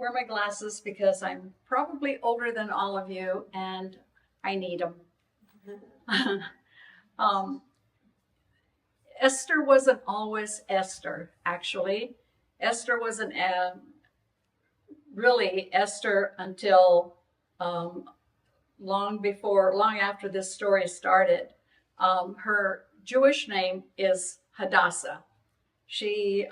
wear my glasses because I'm probably older than all of you and I need them. um, Esther wasn't always Esther, actually. Esther wasn't really Esther until long after this story started. Her Jewish name is Hadassah. She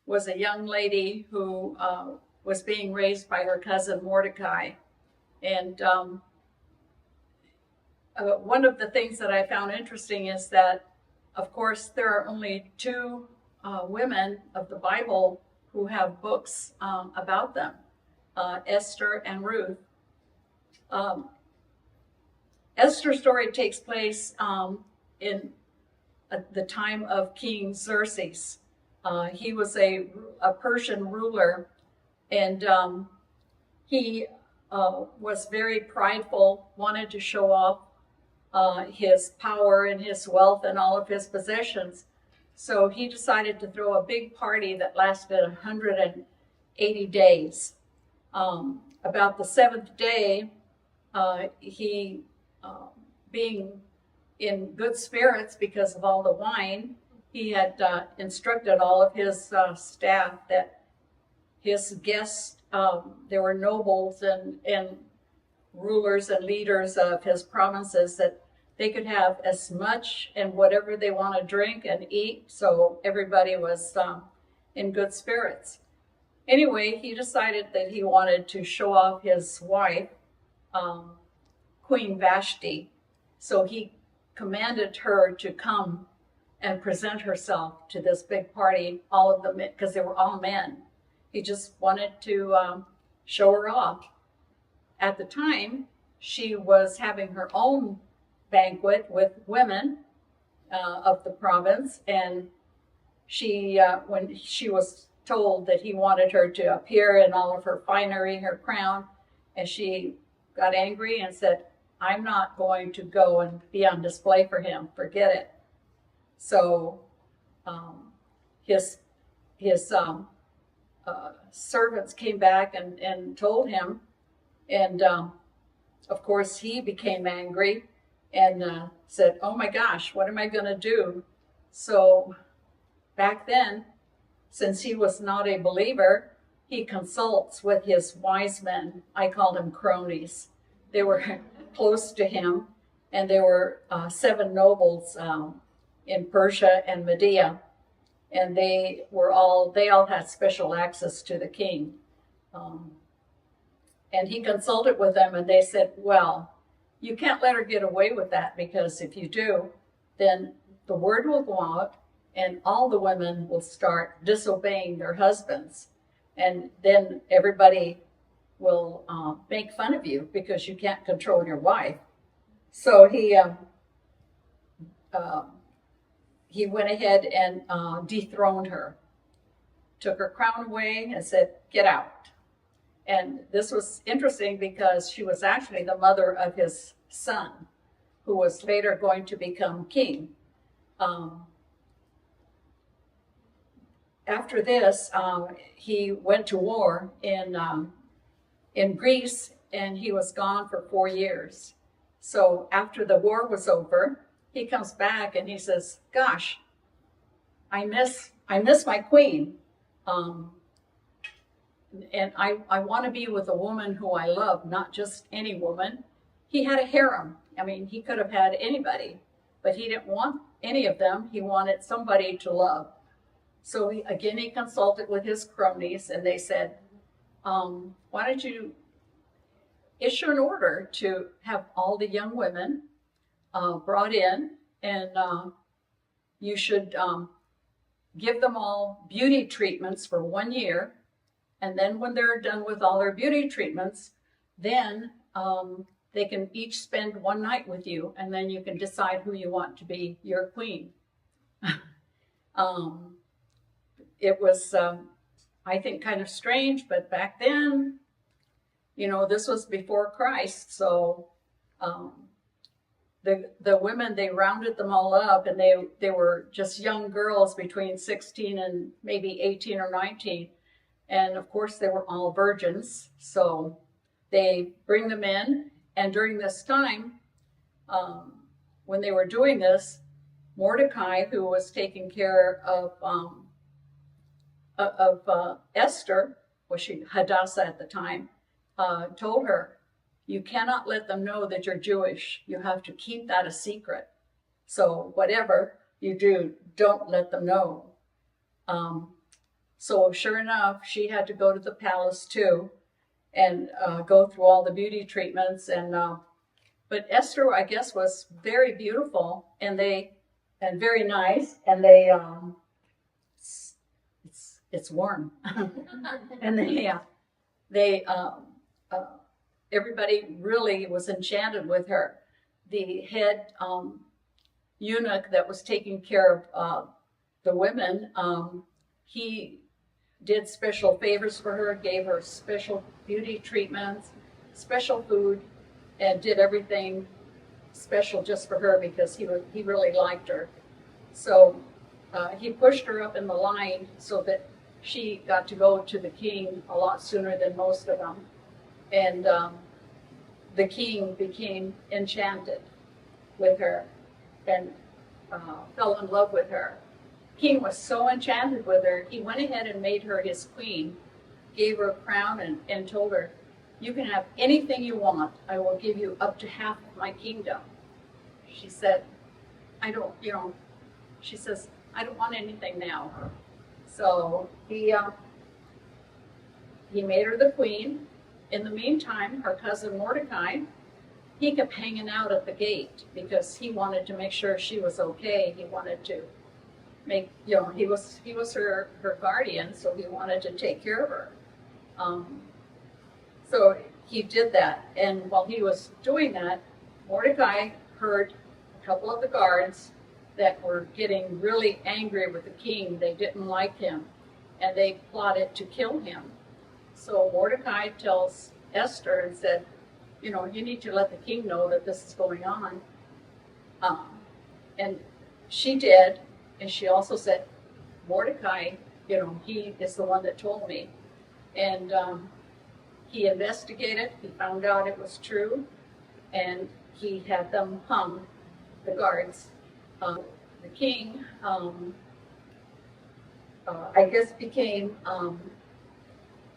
was a young lady who was being raised by her cousin Mordecai. And one of the things that I found interesting is that, of course, there are only two women of the Bible who have books about them, Esther and Ruth. Esther's story takes place in the time of King Xerxes. He was a Persian ruler, and he was very prideful, wanted to show off his power and his wealth and all of his possessions. So he decided to throw a big party that lasted 180 days. About the seventh day, he, being in good spirits because of all the wine, he had instructed all of his staff that his guests, there were nobles and rulers and leaders of his provinces, that they could have as much and whatever they want to drink and eat. So everybody was in good spirits. Anyway, he decided that he wanted to show off his wife, Queen Vashti. So he commanded her to come and present herself to this big party, all of them, because they were all men. He just wanted to show her off. At the time, she was having her own banquet with women of the province, and she, when she was told that he wanted her to appear in all of her finery, her crown, and she got angry and said, "I'm not going to go and be on display for him, forget it." So his servants came back and told him, and of course he became angry and said, "Oh my gosh, what am I going to do?" So back then, since he was not a believer, he consults with his wise men. I call them cronies. They were close to him, and there were 7 nobles in Persia and Media, and they all had special access to the king. And he consulted with them, and they said, "Well, you can't let her get away with that, because if you do, then the word will go out and all the women will start disobeying their husbands. And then everybody will make fun of you because you can't control your wife." So he went ahead and dethroned her, took her crown away and said, "Get out." And this was interesting because she was actually the mother of his son, who was later going to become king. After this, he went to war in Greece, and he was gone for 4 years. So after the war was over, he comes back and he says, "Gosh, I miss my queen. And I want to be with a woman who I love, not just any woman." He had a harem. I mean, he could have had anybody, but he didn't want any of them. He wanted somebody to love. So he consulted with his cronies, and they said, "Why don't you issue an order to have all the young women brought in, and you should give them all beauty treatments for 1 year. And then when they're done with all their beauty treatments, then they can each spend 1 night with you, and then you can decide who you want to be your queen." It was, I think, kind of strange, but back then, this was before Christ. So the women, they rounded them all up, and they were just young girls between 16 and maybe 18 or 19. And of course, they were all virgins. So they bring them in. And during this time, when they were doing this, Mordecai, who was taking care of Esther, was she Hadassah at the time, told her, "You cannot let them know that you're Jewish. You have to keep that a secret. So whatever you do, don't let them know." So sure enough, she had to go to the palace too, and go through all the beauty treatments. And but Esther, I guess, was very beautiful, and very nice, and it's warm, and they everybody really was enchanted with her. The head eunuch that was taking care of the women, he did special favors for her, gave her special beauty treatments, special food, and did everything special just for her because he really liked her. So he pushed her up in the line so that she got to go to the king a lot sooner than most of them. And the king became enchanted with her and fell in love with her. King was so enchanted with her, he went ahead and made her his queen, gave her a crown, and told her, "You can have anything you want. I will give you up to half of my kingdom." She said, she says, "I don't want anything now." So he made her the queen. In the meantime, her cousin Mordecai, he kept hanging out at the gate because he wanted to make sure she was okay. He wanted to make, he was her guardian, so he wanted to take care of her. So he did that, and while he was doing that, Mordecai heard a couple of the guards that were getting really angry with the king. They didn't like him, and they plotted to kill him. So Mordecai tells Esther and said, "You need to let the king know that this is going on." And she did, and she also said, "Mordecai, he is the one that told me." And he investigated, he found out it was true, and he had them hung, the guards. The king, I guess, became,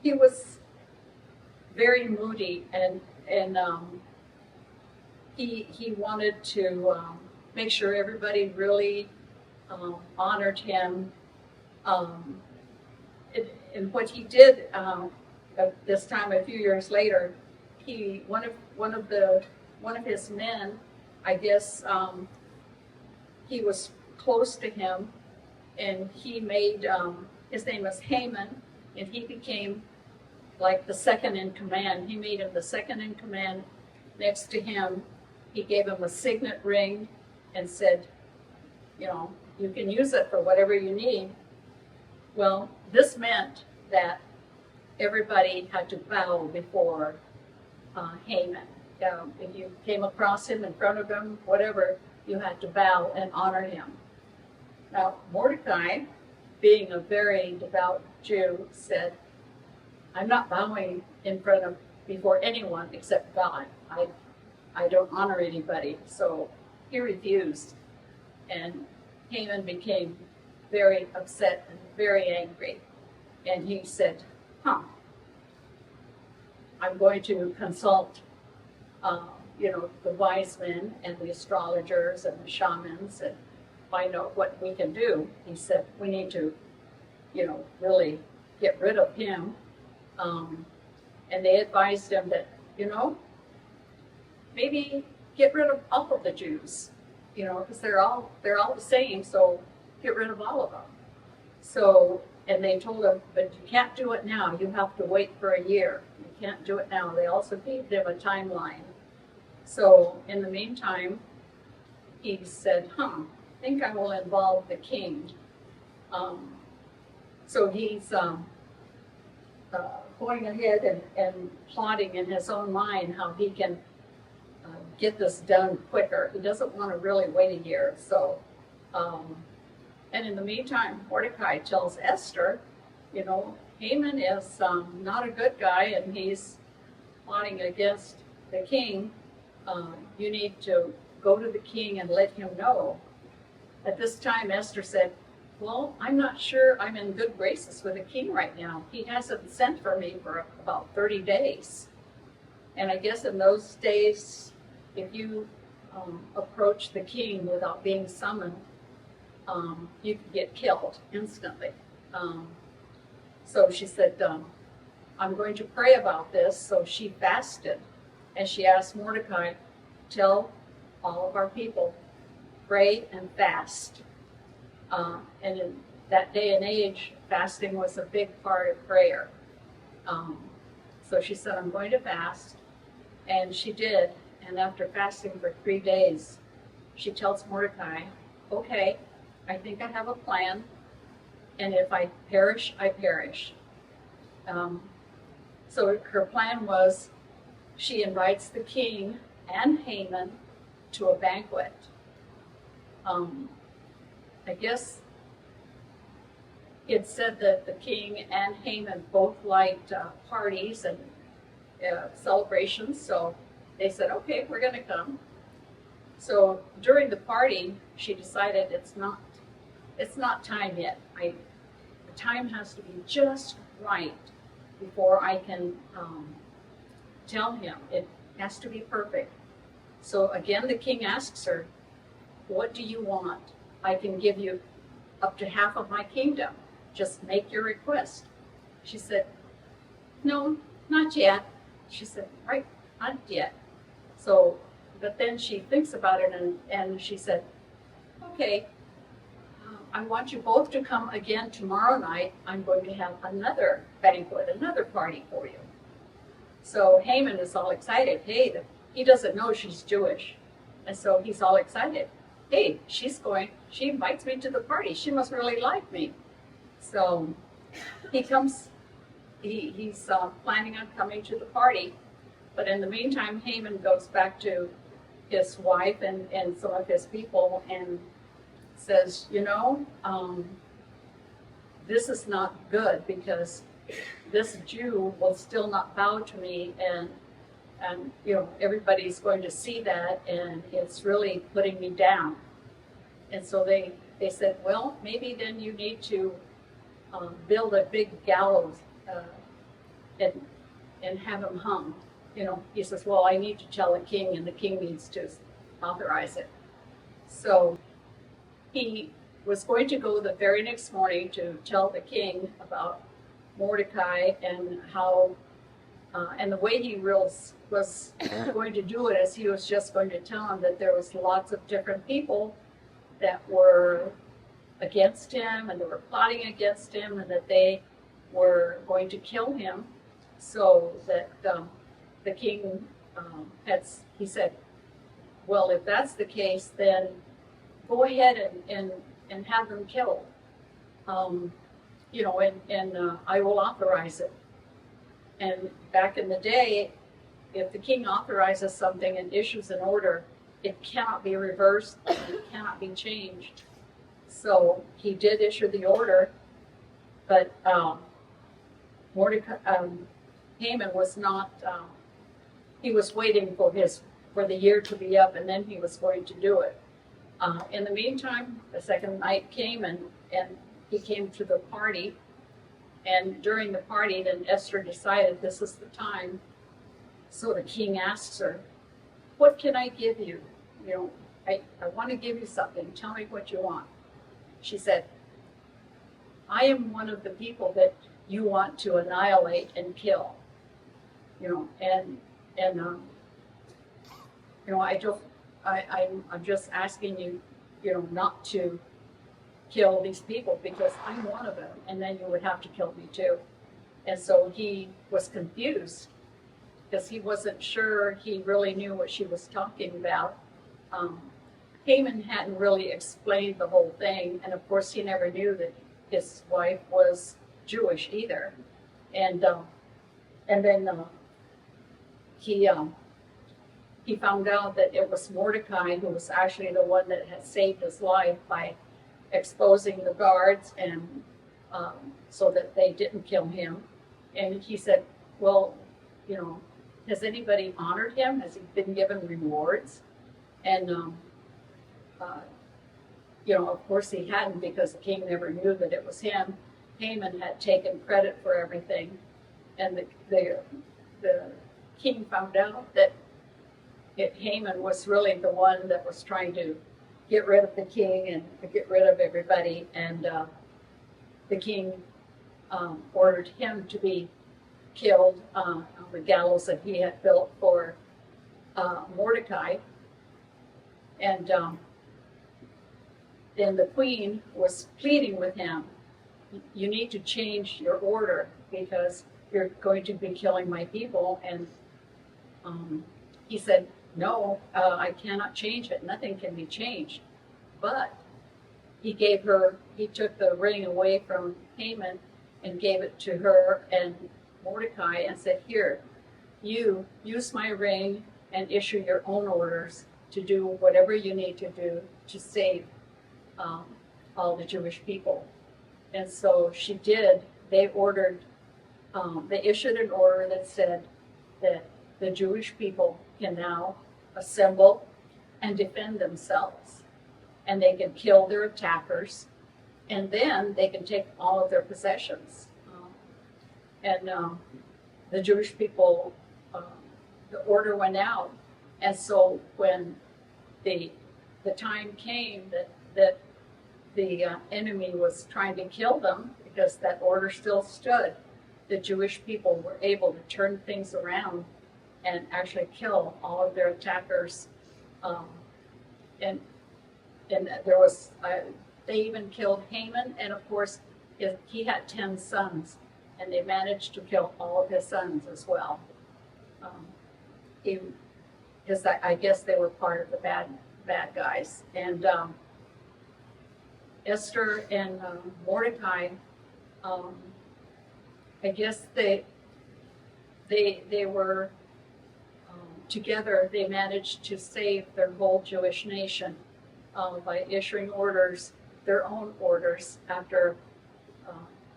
he was very moody, and he wanted to make sure everybody really honored him. And what he did this time, a few years later, one of his men, I guess, he was close to him, and he made, his name was Haman, and he became like the second in command. He made him the second in command. Next to him, he gave him a signet ring and said, "You can use it for whatever you need." Well, this meant that everybody had to bow before Haman. If you came across him, in front of him, whatever, you had to bow and honor him. Now, Mordecai, being a very devout Jew, said, "I'm not bowing before anyone except God. I don't honor anybody." So he refused, and Haman became very upset and very angry. And he said, "I'm going to consult, the wise men and the astrologers and the shamans and find out what we can do." He said, "We need to, really get rid of him." And they advised him that, maybe get rid of all of the Jews, because they're all the same, so get rid of all of them. So, and they told him, "But you can't do it now. You have to wait for a year. You can't do it now." They also gave them a timeline. So in the meantime, he said, I think I will involve the king. So he's going ahead and plotting in his own mind how he can get this done quicker. He doesn't want to really wait a year. So, and in the meantime, Mordecai tells Esther, Haman is not a good guy, and he's plotting against the king. You need to go to the king and let him know. At this time, Esther said, well, I'm not sure I'm in good graces with the king right now. He hasn't sent for me for about 30 days. And I guess in those days, if you approach the king without being summoned, you could get killed instantly. So she said, I'm going to pray about this. So she fasted, and she asked Mordecai, tell all of our people, pray and fast. And in that day and age, fasting was a big part of prayer. So she said, I'm going to fast. And she did. And after fasting for 3 days, she tells Mordecai, okay, I think I have a plan. And if I perish, I perish. So her plan was, she invites the king and Haman to a banquet. I guess it said that the king and Haman both liked parties and celebrations, so they said, okay, we're going to come. So during the party, she decided it's not time yet. The time has to be just right before I can tell him. It has to be perfect. So again, the king asks her, what do you want? I can give you up to half of my kingdom. Just make your request. She said, no, not yet. She said, right, not yet. So, but then she thinks about it and she said, okay, I want you both to come again tomorrow night. I'm going to have another banquet, another party for you. So Haman is all excited. Hey, he doesn't know she's Jewish. And so he's all excited. Hey, she invites me to the party. She must really like me. So he comes, he's planning on coming to the party. But in the meantime, Haman goes back to his wife and some of his people and says, this is not good because this Jew will still not bow to me, and everybody's going to see that, and it's really putting me down. And so they said, well, maybe then you need to build a big gallows and have him hung. He says, well, I need to tell the king, and the king needs to authorize it. So he was going to go the very next morning to tell the king about Mordecai and how, and the way he was going to do it is he was just going to tell him that there was lots of different people that were against him and they were plotting against him and that they were going to kill him. So that the king he said, well, if that's the case, then go ahead and have them killed. And I will authorize it. And back in the day, if the king authorizes something and issues an order, it cannot be reversed, and it cannot be changed. So he did issue the order, but Haman was not. He was waiting for the year to be up, and then he was going to do it. In the meantime, the second night came, and he came to the party. And during the party, then Esther decided this is the time. So the king asks her, what can I give you? I want to give you something. Tell me what you want. She said, I am one of the people that you want to annihilate and kill. I'm just asking you, not to kill these people because I'm one of them, and then you would have to kill me too. And so he was confused because he wasn't sure he really knew what she was talking about. Haman hadn't really explained the whole thing, and of course he never knew that his wife was Jewish either. And then he found out that it was Mordecai who was actually the one that had saved his life by exposing the guards and so that they didn't kill him. And he said, well, has anybody honored him? Has he been given rewards? And, of course he hadn't, because the king never knew that it was him. Haman had taken credit for everything. And the king found out that Haman was really the one that was trying to get rid of the king and get rid of everybody. And the king ordered him to be killed on the gallows that he had built for Mordecai. And then the queen was pleading with him, you need to change your order because you're going to be killing my people. And he said, no, I cannot change it. Nothing can be changed. But he took the ring away from Haman and gave it to her and Mordecai and said, here, you use my ring and issue your own orders to do whatever you need to do to save all the Jewish people. And so she did. They issued an order that said that the Jewish people can now assemble and defend themselves. And they can kill their attackers. And then they can take all of their possessions. And the Jewish people, the order went out. And so when the time came that the enemy was trying to kill them, because that order still stood, the Jewish people were able to turn things around and actually kill all of their attackers. And there was, they even killed Haman, and of course, he had 10 sons, and they managed to kill all of his sons as well. Because I guess they were part of the bad guys. And Esther and Mordecai, I guess they were together. They managed to save their whole Jewish nation by issuing orders, their own orders, after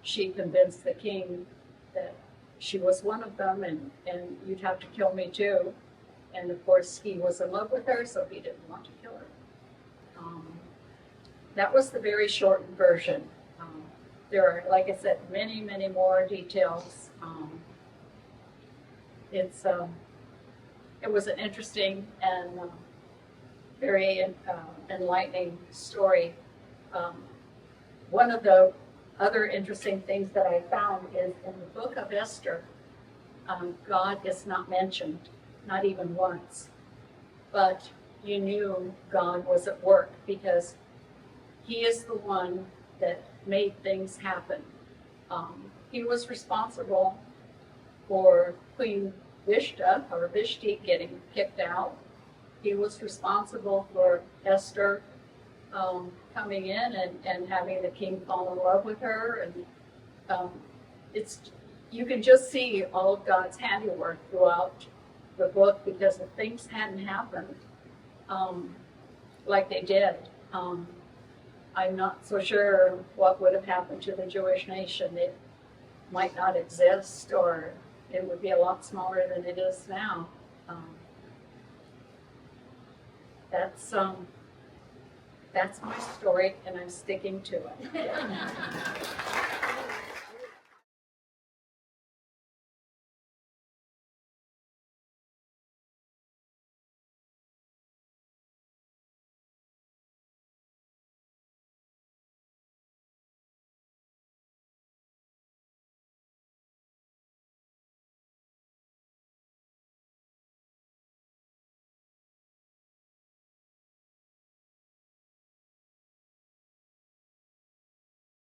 she convinced the king that she was one of them, and you'd have to kill me too. And of course, he was in love with her, so he didn't want to kill her. That was the very shortened version. There are, like I said, many, many more details. It was an interesting and very enlightening story. One of the other interesting things that I found is in the book of Esther, God is not mentioned, not even once. But you knew God was at work because he is the one that made things happen. He was responsible for Queen Vashti getting kicked out. He was responsible for Esther coming in and having the king fall in love with her. And you can just see all of God's handiwork throughout the book, because if things hadn't happened like they did, I'm not so sure what would have happened to the Jewish nation. It might not exist, or it would be a lot smaller than it is now. That's my story, and I'm sticking to it.